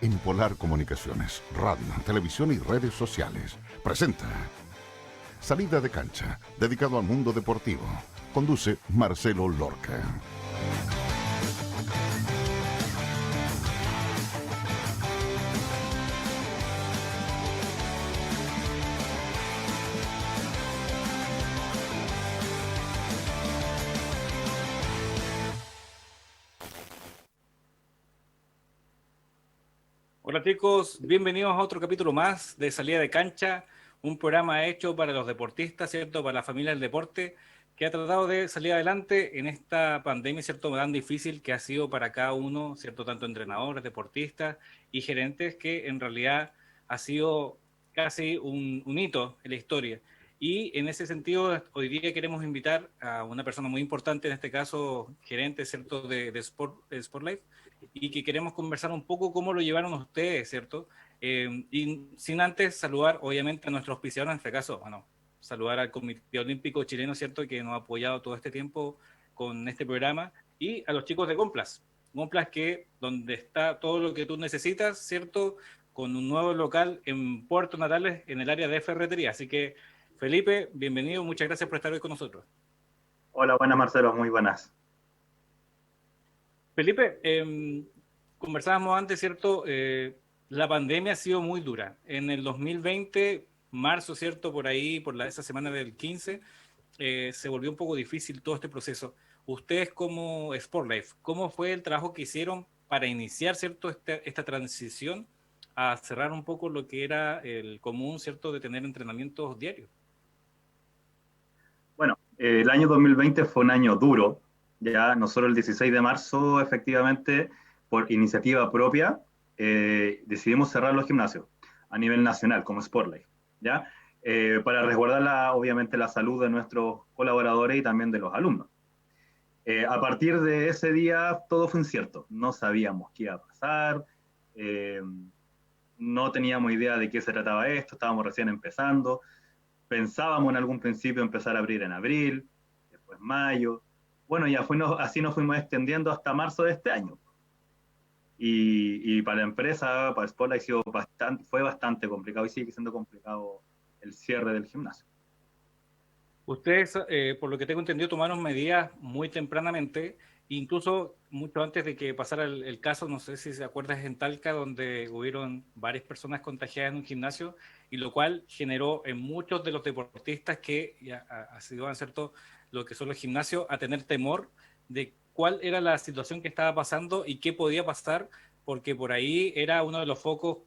En Polar Comunicaciones, radio, televisión y redes sociales, presenta Salida de Cancha, dedicado al mundo deportivo. Conduce Marcelo Lorca. Hola chicos, bienvenidos a otro capítulo más de Salida de Cancha, un programa hecho para los deportistas, ¿cierto? Para la familia del deporte, que ha tratado de salir adelante en esta pandemia, ¿cierto? Tan difícil que ha sido para cada uno, ¿cierto? Tanto entrenadores, deportistas y gerentes, que en realidad ha sido casi un hito en la historia. Y en ese sentido, hoy día queremos invitar a una persona muy importante, en este caso gerente, ¿cierto? De Sport Life, y que queremos conversar un poco cómo lo llevaron ustedes, ¿cierto? Y sin antes saludar, obviamente, a nuestros auspiciadores, en este caso, bueno, saludar al Comité Olímpico Chileno, ¿cierto? Que nos ha apoyado todo este tiempo con este programa, y a los chicos de Complas. Complas, que donde está todo lo que tú necesitas, ¿cierto? Con un nuevo local en Puerto Natales, en el área de ferretería. Así que, Felipe, bienvenido, muchas gracias por estar hoy con nosotros. Hola, buenas Marcelo, muy buenas. Felipe, conversábamos antes, ¿cierto? La pandemia ha sido muy dura. En el 2020, marzo, ¿cierto? Por ahí, esa semana del 15, se volvió un poco difícil todo este proceso. Ustedes como Sportlife, ¿cómo fue el trabajo que hicieron para iniciar, ¿cierto? Esta transición a cerrar un poco lo que era el común, ¿cierto? De tener entrenamientos diarios. Bueno, el año 2020 fue un año duro. Ya nosotros el 16 de marzo, efectivamente, por iniciativa propia, decidimos cerrar los gimnasios a nivel nacional como Sportlife, ¿ya? Para resguardar obviamente la salud de nuestros colaboradores y también de los alumnos. A partir de ese día todo fue incierto. No sabíamos qué iba a pasar, eh, no teníamos idea de qué se trataba esto, estábamos recién empezando. Pensábamos en algún principio empezar a abrir en abril, después mayo. Bueno, así nos fuimos extendiendo hasta marzo de este año. Y para la empresa, para Spotlight, fue bastante complicado y sigue siendo complicado el cierre del gimnasio. Ustedes, por lo que tengo entendido, tomaron medidas muy tempranamente, incluso mucho antes de que pasara el caso, no sé si se acuerdas, en Talca, donde hubieron varias personas contagiadas en un gimnasio, y lo cual generó en muchos de los deportistas que ya ha sido cierto lo que son los gimnasios, a tener temor de cuál era la situación que estaba pasando y qué podía pasar, porque por ahí era uno de los focos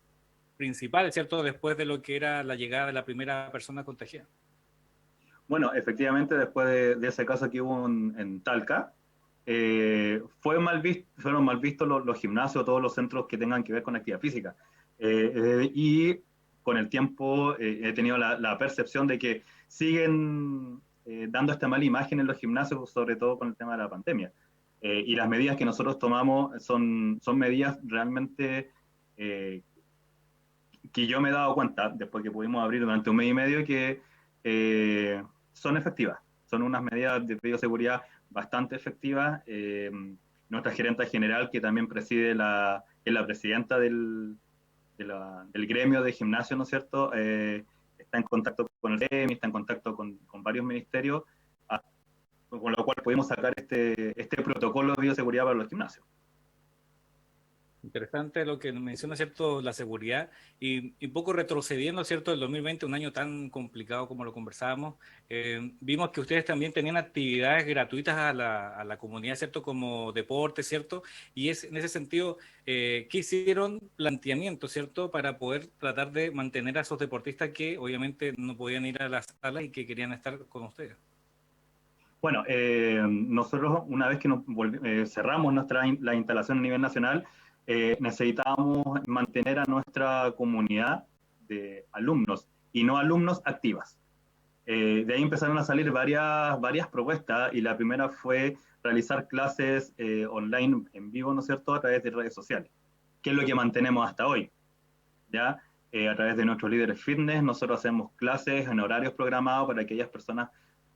principales, ¿cierto? Después de lo que era la llegada de la primera persona contagiada. Bueno, efectivamente, después de ese caso que hubo en Talca, fueron mal vistos los gimnasios, todos los centros que tengan que ver con actividad física. Y con el tiempo he tenido la percepción de que siguen dando esta mala imagen en los gimnasios, sobre todo con el tema de la pandemia. Y las medidas que nosotros tomamos son medidas realmente que yo me he dado cuenta, después que pudimos abrir durante un mes y medio, que son efectivas. Son unas medidas de bioseguridad bastante efectivas. Nuestra gerente general, que también preside es la presidenta del gremio de gimnasio, ¿no es cierto? Está en contacto con el gremio, está en contacto con varios ministerios, con lo cual pudimos sacar este protocolo de bioseguridad para los gimnasios. Interesante lo que menciona, ¿cierto? La seguridad y un poco retrocediendo, ¿cierto? El 2020, un año tan complicado como lo conversábamos, vimos que ustedes también tenían actividades gratuitas a la comunidad, ¿cierto? Como deporte, ¿cierto? Y en ese sentido, ¿qué hicieron? Planteamiento, ¿cierto? Para poder tratar de mantener a esos deportistas que obviamente no podían ir a las salas y que querían estar con ustedes. Bueno, nosotros una vez que cerramos la instalación a nivel nacional, necesitábamos mantener a nuestra comunidad de alumnos y no alumnos activas. De ahí empezaron a salir varias propuestas y la primera fue realizar clases online en vivo, ¿no es cierto?, a través de redes sociales, que es lo que mantenemos hasta hoy. ¿Ya? A través de nuestros líderes fitness, nosotros hacemos clases en horarios programados para que aquellas personas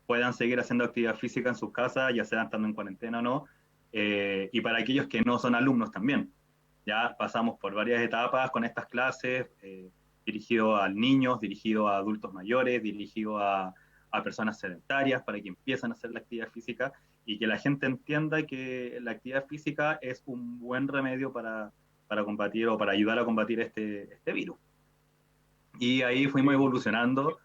puedan seguir haciendo actividad física en sus casas, ya sea estando en cuarentena o no, y para aquellos que no son alumnos también. Ya pasamos por varias etapas con estas clases, dirigido a niños, dirigido a adultos mayores, dirigido a personas sedentarias para que empiecen a hacer la actividad física y que la gente entienda que la actividad física es un buen remedio para combatir o para ayudar a combatir este virus. Y ahí fuimos evolucionando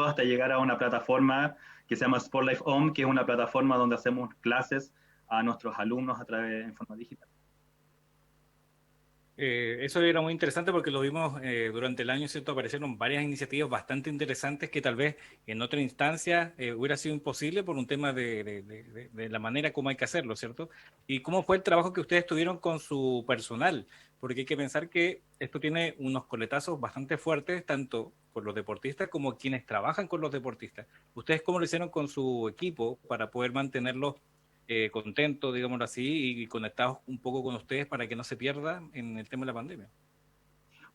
hasta llegar a una plataforma que se llama Sport Life Home, que es una plataforma donde hacemos clases a nuestros alumnos a través en forma digital. Eso era muy interesante porque lo vimos durante el año, ¿cierto? Aparecieron varias iniciativas bastante interesantes que tal vez en otra instancia hubiera sido imposible por un tema de la manera como hay que hacerlo, ¿cierto? ¿Y cómo fue el trabajo que ustedes tuvieron con su personal? Porque hay que pensar que esto tiene unos coletazos bastante fuertes, tanto por los deportistas como quienes trabajan con los deportistas. ¿Ustedes cómo lo hicieron con su equipo para poder mantenerlos contentos, digámoslo así, y conectados un poco con ustedes para que no se pierda en el tema de la pandemia?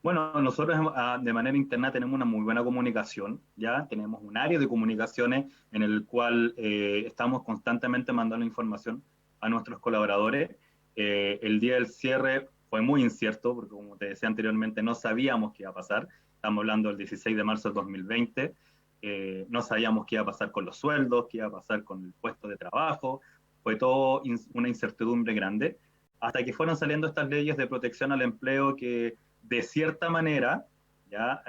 Bueno, nosotros de manera interna tenemos una muy buena comunicación, ya tenemos un área de comunicaciones en el cual estamos constantemente mandando información a nuestros colaboradores. El día del cierre fue muy incierto, porque como te decía anteriormente, no sabíamos qué iba a pasar. Estamos hablando del 16 de marzo del 2020. No sabíamos qué iba a pasar con los sueldos, qué iba a pasar con el puesto de trabajo. Fue todo una incertidumbre grande, hasta que fueron saliendo estas leyes de protección al empleo que de cierta manera ya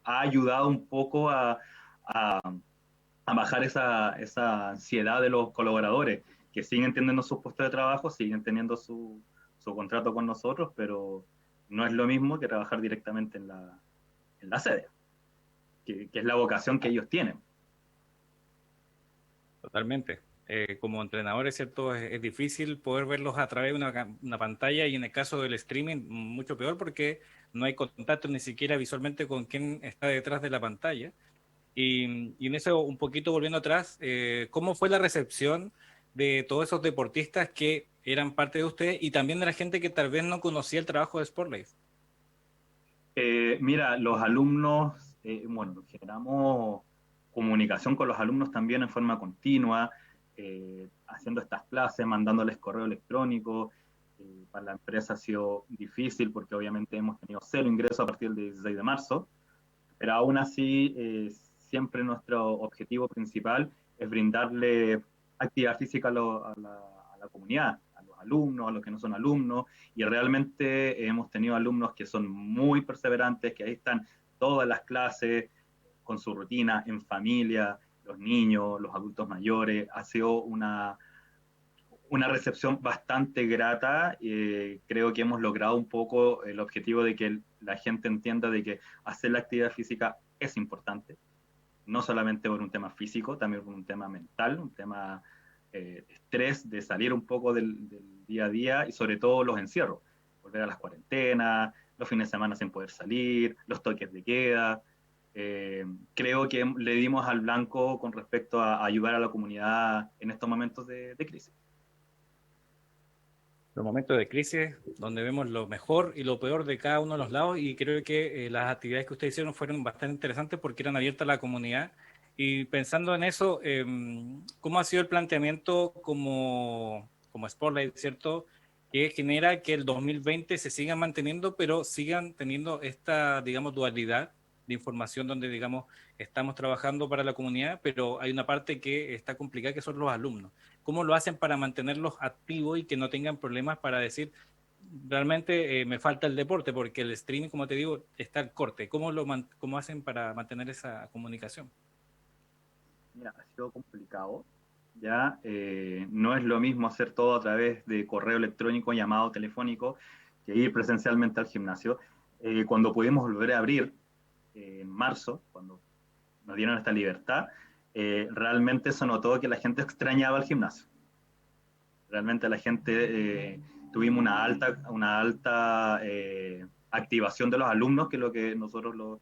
ha ayudado un poco a, a bajar esa ansiedad de los colaboradores, que siguen teniendo sus puestos de trabajo, siguen teniendo su contrato con nosotros, pero no es lo mismo que trabajar directamente en la sede, que es la vocación que ellos tienen. Totalmente. Como entrenadores, ¿cierto? Es difícil poder verlos a través de una pantalla y en el caso del streaming, mucho peor porque no hay contacto ni siquiera visualmente con quien está detrás de la pantalla. Y en eso, un poquito volviendo atrás, ¿cómo fue la recepción de todos esos deportistas que eran parte de ustedes y también de la gente que tal vez no conocía el trabajo de Sportlife? Mira, los alumnos, bueno, generamos comunicación con los alumnos también en forma continua, haciendo estas clases, mandándoles correo electrónico. Para la empresa ha sido difícil porque obviamente hemos tenido cero ingresos a partir del 16 de marzo, pero aún así siempre nuestro objetivo principal es brindarle actividad física a la comunidad, a los alumnos, a los que no son alumnos, y realmente hemos tenido alumnos que son muy perseverantes, que ahí están todas las clases, con su rutina, en familia, los niños, los adultos mayores, ha sido una recepción bastante grata. Creo que hemos logrado un poco el objetivo de que la gente entienda de que hacer la actividad física es importante, no solamente por un tema físico, también por un tema mental, un tema estrés, de salir un poco del día a día y sobre todo los encierros, volver a las cuarentenas, los fines de semana sin poder salir, los toques de queda. Creo que le dimos al blanco con respecto a ayudar a la comunidad en estos momentos de crisis. Los momentos de crisis donde vemos lo mejor y lo peor de cada uno de los lados y creo que las actividades que ustedes hicieron fueron bastante interesantes porque eran abiertas a la comunidad y pensando en eso, ¿cómo ha sido el planteamiento como Spotlight, ¿cierto? Que genera que el 2020 se siga manteniendo, pero sigan teniendo esta, digamos, dualidad de información donde, digamos, estamos trabajando para la comunidad, pero hay una parte que está complicada que son los alumnos. ¿Cómo lo hacen para mantenerlos activos y que no tengan problemas para decir, realmente me falta el deporte? Porque el streaming, como te digo, está al corte. ¿Cómo hacen para mantener esa comunicación? Mira, ha sido complicado, ya no es lo mismo hacer todo a través de correo electrónico, llamado telefónico, que ir presencialmente al gimnasio. Cuando pudimos volver a abrir en marzo, cuando nos dieron esta libertad, realmente se notó que la gente extrañaba el gimnasio. Realmente la gente, tuvimos una alta activación de los alumnos, que es lo que nosotros lo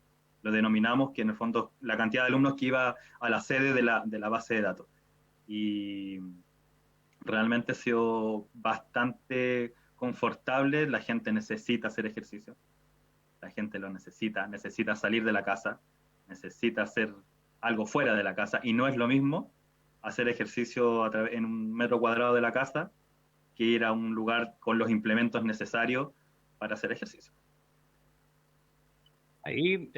denominamos, que en el fondo la cantidad de alumnos que iba a la sede de la base de datos. Y realmente ha sido bastante confortable, la gente necesita hacer ejercicio, la gente lo necesita salir de la casa, necesita hacer algo fuera de la casa, y no es lo mismo hacer ejercicio en un metro cuadrado de la casa que ir a un lugar con los implementos necesarios para hacer ejercicio. Ahí,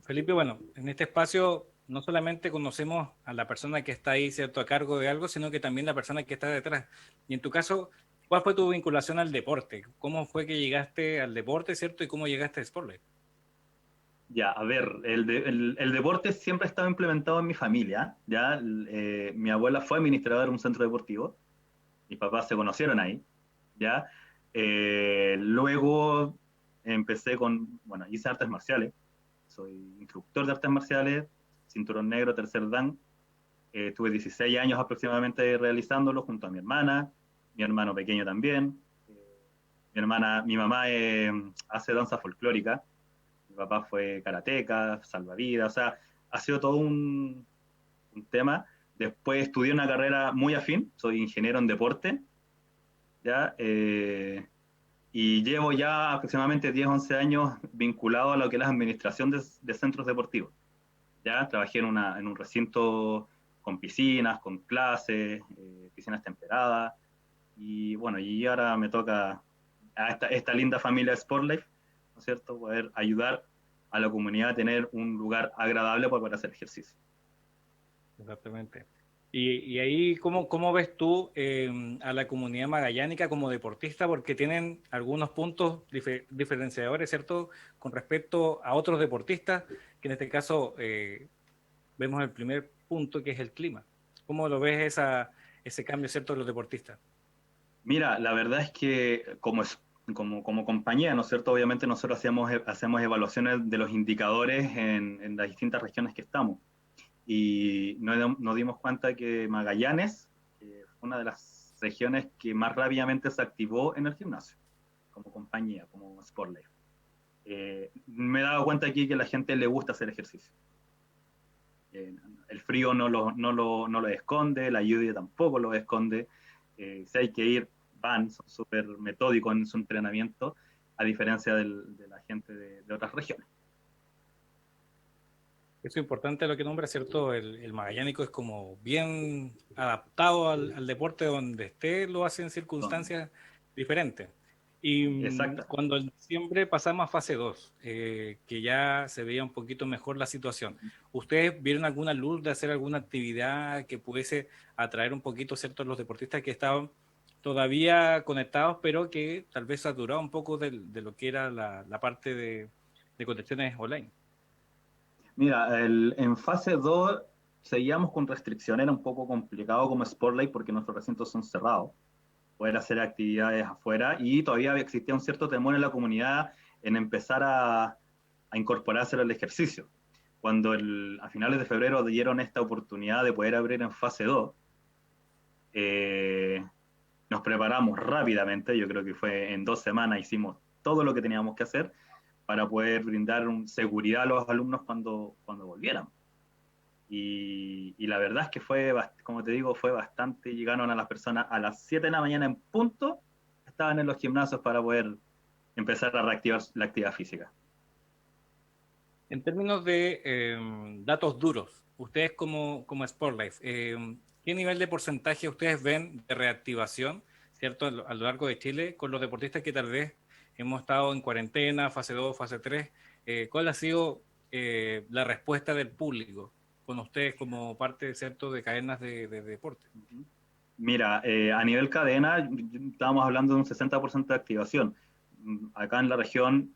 Felipe, bueno, en este espacio no solamente conocemos a la persona que está ahí, ¿cierto?, a cargo de algo, sino que también la persona que está detrás. Y en tu caso, ¿cuál fue tu vinculación al deporte? ¿Cómo fue que llegaste al deporte, ¿cierto? ¿Y cómo llegaste a Sportlife? Ya, a ver, el deporte siempre ha estado implementado en mi familia, ¿ya? Mi abuela fue administradora de un centro deportivo, mis papás se conocieron ahí, ¿ya? Luego empecé bueno, hice artes marciales, soy instructor de artes marciales, cinturón negro, tercer dan, tuve 16 años aproximadamente realizándolo junto a mi hermano pequeño también, mi mamá hace danza folclórica, mi papá fue karateca, salvavidas, o sea, ha sido todo un tema. Después estudié una carrera muy afín, soy ingeniero en deporte, ¿ya? Y llevo ya aproximadamente 10, 11 años vinculado a lo que es la administración de centros deportivos. ¿Ya? Trabajé en un recinto con piscinas, con clases, piscinas temperadas, y bueno, y ahora me toca a esta linda familia Sportlife, ¿no es cierto?, poder ayudar a la comunidad a tener un lugar agradable para poder hacer ejercicio. Exactamente. Y ahí, ¿cómo ves tú a la comunidad magallánica como deportista? Porque tienen algunos puntos diferenciadores, ¿cierto? Con respecto a otros deportistas, que en este caso vemos el primer punto, que es el clima. ¿Cómo lo ves ese cambio, ¿cierto?, de los deportistas? Mira, la verdad es que como compañía, ¿no es cierto? Obviamente nosotros hacemos evaluaciones de los indicadores en las distintas regiones que estamos. Y nos dimos cuenta que Magallanes, que fue una de las regiones que más rápidamente se activó en el gimnasio, como compañía, como Sportlife. Me he dado cuenta aquí que a la gente le gusta hacer ejercicio. El frío no lo esconde, la lluvia tampoco lo esconde. Si hay que ir, son súper metódicos en su entrenamiento, a diferencia de la gente de otras regiones. Eso es importante lo que nombra, ¿cierto? El magallánico es como bien adaptado al deporte donde esté, lo hace en circunstancias diferentes. Y Exacto. cuando en diciembre pasamos a fase 2, que ya se veía un poquito mejor la situación, ¿ustedes vieron alguna luz de hacer alguna actividad que pudiese atraer un poquito, ¿cierto?, a los deportistas que estaban todavía conectados, pero que tal vez saturaba un poco de lo que era la parte de conexiones online? Mira, en fase 2 seguíamos con restricciones, era un poco complicado como Sportlight porque nuestros recintos son cerrados, poder hacer actividades afuera, y todavía existía un cierto temor en la comunidad en empezar a incorporarse al ejercicio. Cuando a finales de febrero dieron esta oportunidad de poder abrir en fase 2, nos preparamos rápidamente, yo creo que fue en 2 semanas hicimos todo lo que teníamos que hacer para poder brindar seguridad a los alumnos cuando volvieran. Y la verdad es que como te digo, fue bastante, llegaron a las personas a las 7 de la mañana en punto, estaban en los gimnasios para poder empezar a reactivar la actividad física. En términos de datos duros, ustedes como Sportlife, ¿qué nivel de porcentaje ustedes ven de reactivación, ¿cierto?, a lo largo de Chile con los deportistas que tal vez hemos estado en cuarentena, fase 2, fase 3? ¿Cuál ha sido la respuesta del público con ustedes como parte, ¿cierto?, de cadenas de deporte? Mira, a nivel cadena, estábamos hablando de un 60% de activación. Acá en la región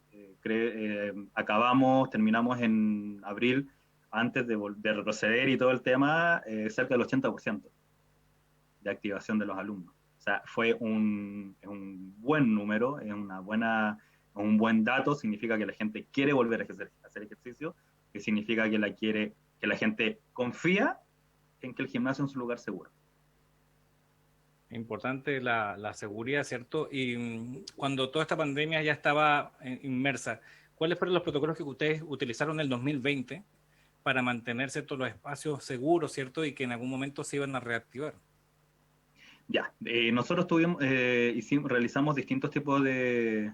terminamos en abril, antes de retroceder y todo el tema, cerca del 80% de activación de los alumnos. O sea, fue un buen número, es un buen dato, significa que la gente quiere volver a hacer ejercicio, que significa que la gente confía en que el gimnasio es un lugar seguro. Importante la seguridad, ¿cierto? Y cuando toda esta pandemia ya estaba inmersa, ¿cuáles fueron los protocolos que ustedes utilizaron en el 2020 para mantener, ¿cierto?, los espacios seguros, ¿cierto?, y que en algún momento se iban a reactivar? Ya, nosotros realizamos distintos tipos de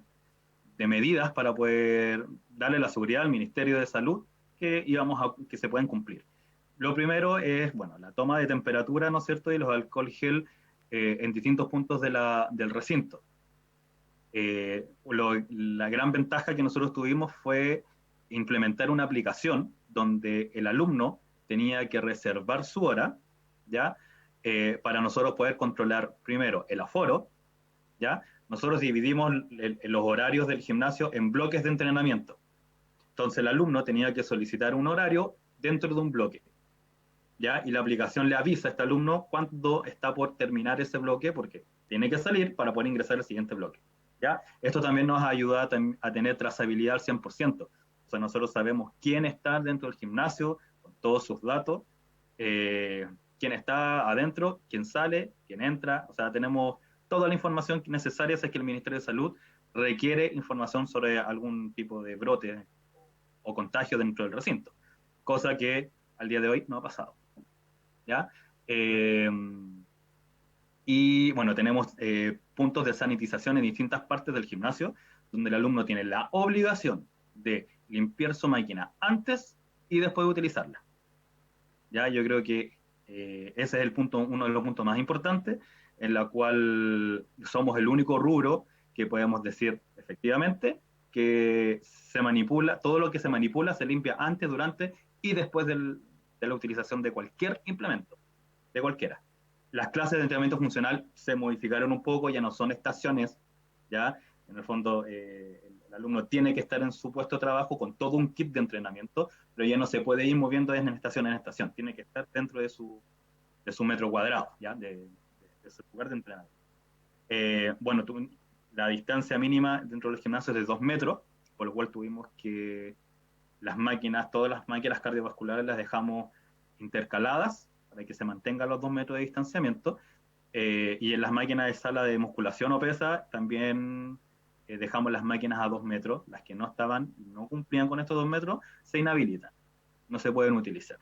medidas para poder darle la seguridad al Ministerio de Salud que se pueden cumplir. Lo primero es, bueno, la toma de temperatura, ¿no es cierto?, y los alcohol gel en distintos puntos del recinto. La gran ventaja que nosotros tuvimos fue implementar una aplicación donde el alumno tenía que reservar su hora, ¿ya? Para nosotros poder controlar primero el aforo, ¿ya? Nosotros dividimos los horarios del gimnasio en bloques de entrenamiento. Entonces el alumno tenía que solicitar un horario dentro de un bloque, ¿ya? Y la aplicación le avisa a este alumno cuándo está por terminar ese bloque, porque tiene que salir para poder ingresar al siguiente bloque, ¿ya? Esto también nos ayuda a tener trazabilidad al 100%. O sea, nosotros sabemos quién está dentro del gimnasio, con todos sus datos, quién está adentro, quién sale, quién entra. O sea, tenemos toda la información necesaria si es que el Ministerio de Salud requiere información sobre algún tipo de brote o contagio dentro del recinto, cosa que al día de hoy no ha pasado, ¿ya? Y bueno, tenemos puntos de sanitización en distintas partes del gimnasio, donde el alumno tiene la obligación de limpiar su máquina antes y después de utilizarla. Ya, yo creo que ese es el punto, uno de los puntos más importantes, en la cual somos el único rubro que podemos decir efectivamente que se manipula, todo lo que se manipula se limpia antes, durante y después de la utilización de cualquier implemento, de cualquiera. Las clases de entrenamiento funcional se modificaron un poco, ya no son estaciones, ya en el fondo el alumno tiene que estar en su puesto de trabajo con todo un kit de entrenamiento, pero ya no se puede ir moviendo de estación en estación, tiene que estar dentro de su metro cuadrado, ¿ya? De su lugar de entrenamiento. Bueno, la distancia mínima dentro del gimnasio es de 2 metros, por lo cual tuvimos que las máquinas, todas las máquinas cardiovasculares las dejamos intercaladas para que se mantengan los 2 metros de distanciamiento, y en las máquinas de sala de musculación o pesa también dejamos las máquinas a 2 metros, las que no estaban, no cumplían con estos 2 metros, se inhabilitan, no se pueden utilizar,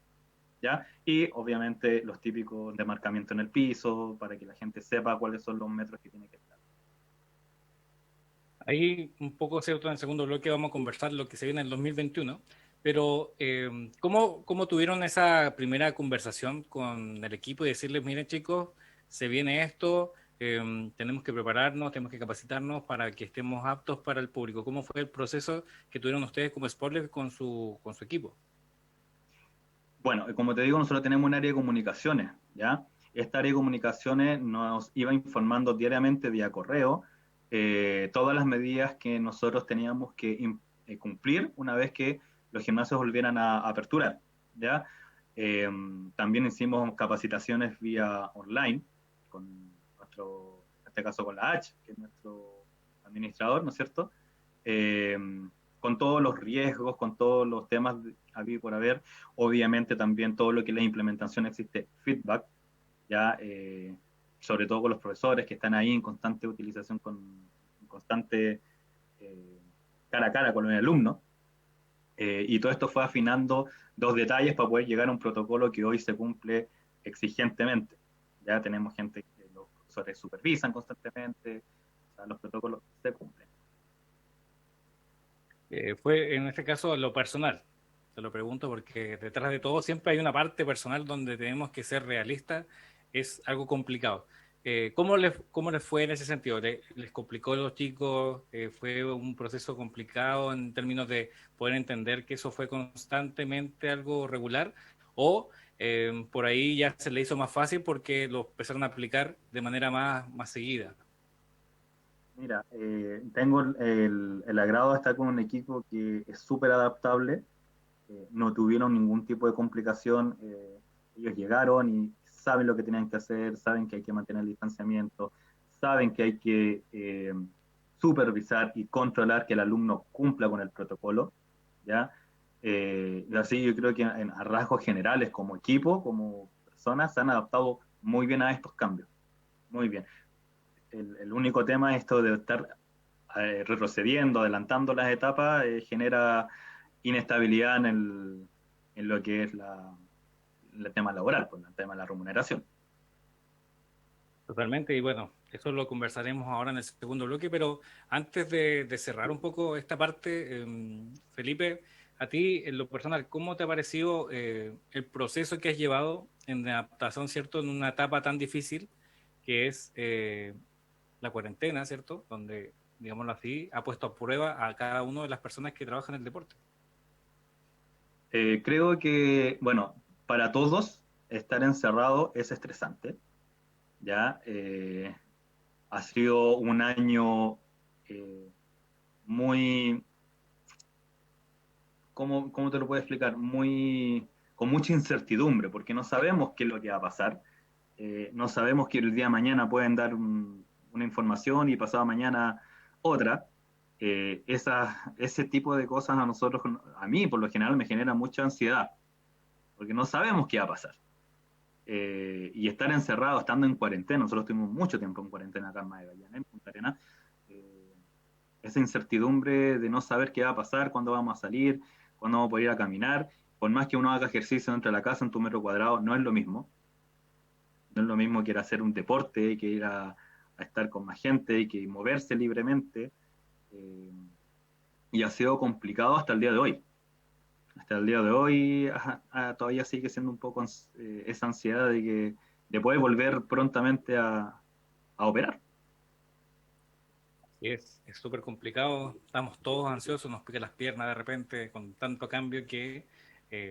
¿ya? Y obviamente los típicos de marcamiento en el piso, para que la gente sepa cuáles son los metros que tiene que estar. Ahí un poco, cierto, en el segundo bloque vamos a conversar lo que se viene en el 2021, pero ¿cómo tuvieron esa primera conversación con el equipo y decirles, miren chicos, se viene esto, tenemos que prepararnos, tenemos que capacitarnos para que estemos aptos para el público? ¿Cómo fue el proceso que tuvieron ustedes como Sportler con su equipo? Bueno, como te digo, nosotros tenemos un área de comunicaciones, ¿ya? Esta área de comunicaciones nos iba informando diariamente vía correo todas las medidas que nosotros teníamos que cumplir una vez que los gimnasios volvieran a aperturar, ¿ya? También hicimos capacitaciones vía online con nuestro, en este caso con la H, que es nuestro administrador, ¿no es cierto? Con todos los riesgos, con todos los temas habido por haber, obviamente también todo lo que es la implementación existe feedback, ya sobre todo con los profesores que están ahí en constante utilización, en constante cara a cara con el alumno, y todo esto fue afinando dos detalles para poder llegar a un protocolo que hoy se cumple exigentemente. Ya tenemos gente que los profesores supervisan constantemente, o sea, los protocolos se cumplen. Fue en este caso lo personal. Te lo pregunto porque detrás de todo siempre hay una parte personal donde tenemos que ser realistas. Es algo complicado. ¿Cómo les fue en ese sentido? ¿Les complicó a los chicos? ¿Fue un proceso complicado en términos de poder entender que eso fue constantemente algo regular? ¿O por ahí ya se le hizo más fácil porque lo empezaron a aplicar de manera más seguida? Mira, tengo el agrado de estar con un equipo que es súper adaptable, no tuvieron ningún tipo de complicación, ellos llegaron y saben lo que tenían que hacer, saben que hay que mantener el distanciamiento, saben que hay que supervisar y controlar que el alumno cumpla con el protocolo, ¿ya? Y así yo creo que a rasgos generales, como equipo, como personas, se han adaptado muy bien a estos cambios, muy bien. El único tema es esto de estar retrocediendo, adelantando las etapas, genera inestabilidad en lo que es el tema laboral, pues, el tema de la remuneración. Totalmente, y bueno, eso lo conversaremos ahora en el segundo bloque, pero antes de cerrar un poco esta parte, Felipe, a ti en lo personal, ¿cómo te ha parecido el proceso que has llevado en la adaptación, cierto, en una etapa tan difícil que es la cuarentena, ¿cierto? Donde, digámoslo así, ha puesto a prueba a cada una de las personas que trabajan en el deporte. Creo que, bueno, para todos estar encerrado es estresante, ¿ya? Ha sido un año muy, ¿cómo te lo puedo explicar? Con mucha incertidumbre, porque no sabemos qué es lo que va a pasar. No sabemos que el día de mañana pueden dar una información y pasado mañana otra. Ese tipo de cosas a nosotros, a mí por lo general me genera mucha ansiedad, porque no sabemos qué va a pasar. Y estar encerrado, estando en cuarentena, nosotros tuvimos mucho tiempo en cuarentena acá en Magallanes, en Punta Arenas, esa incertidumbre de no saber qué va a pasar, cuándo vamos a salir, cuándo vamos a poder ir a caminar, por más que uno haga ejercicio dentro de la casa en tu metro cuadrado, no es lo mismo. No es lo mismo que ir a hacer un deporte, que ir a estar con más gente y que moverse libremente. Y ha sido complicado hasta el día de hoy. Hasta el día de hoy todavía sigue siendo un poco esa ansiedad de poder volver prontamente a operar. Y es súper complicado, estamos todos ansiosos, nos pica las piernas de repente con tanto cambio que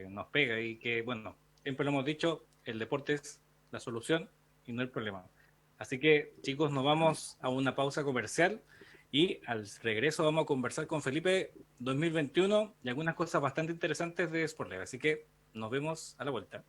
nos pega y que, bueno, siempre lo hemos dicho, el deporte es la solución y no el problema. Así que, chicos, nos vamos a una pausa comercial y al regreso vamos a conversar con Felipe 2021 y algunas cosas bastante interesantes de Sportlive. Así que nos vemos a la vuelta.